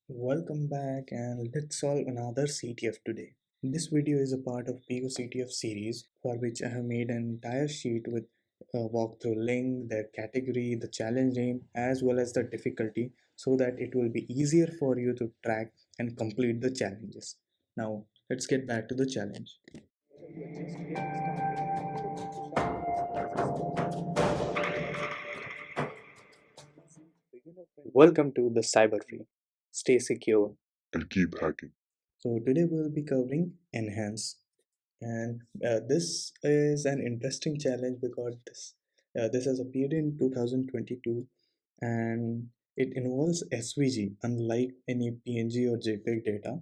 Welcome back and let's solve another CTF today. This video is a part of picoCTF series for which I have made an entire sheet with a walkthrough link, the category, the challenge name as well as the difficulty so that it will be easier for you to track and complete the challenges. Now let's get back to the challenge. Just get started. Welcome to the Cyber Free. Stay secure and keep hacking. So today we'll be covering enhance, and this is an interesting challenge because this has appeared in 2022, and it involves SVG unlike any PNG or JPEG data,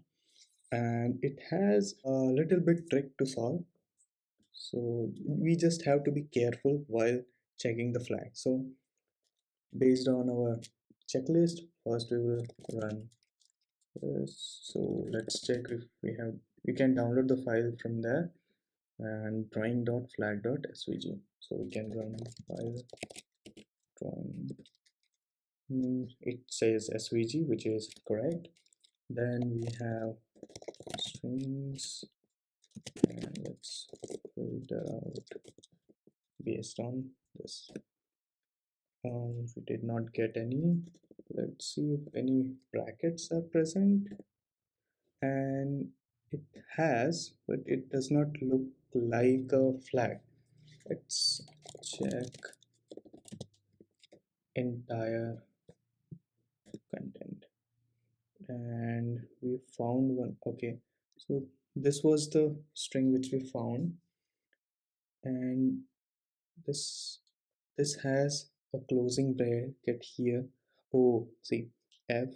and it has a little bit trick to solve. So we just have to be careful while checking the flag. So based on our checklist, first we will run so let's check if we can download the file from there and drawing.flag.svg. So we can run file drawing. It says svg, which is correct. Then we have strings, and let's filter out based on this. We did not get any. Let's see if any brackets are present, and it has, but it does not look like a flag. Let's check entire content, and we found one. Okay, so this was the string which we found, and this this has a closing bracket here. Oh, see, ft.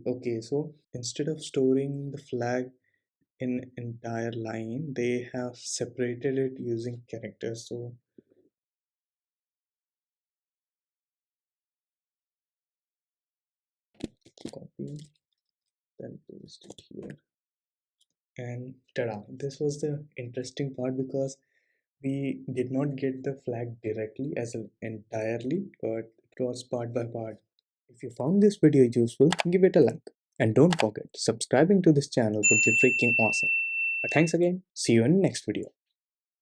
Okay, so instead of storing the flag in entire line, they have separated it using characters. So copy, then paste it here, and tada, this was the interesting part because we did not get the flag directly as an entirely, but it was part by part. If you found this video useful, give it a like, and don't forget subscribing to this channel would be freaking awesome. But thanks again, see you in the next video.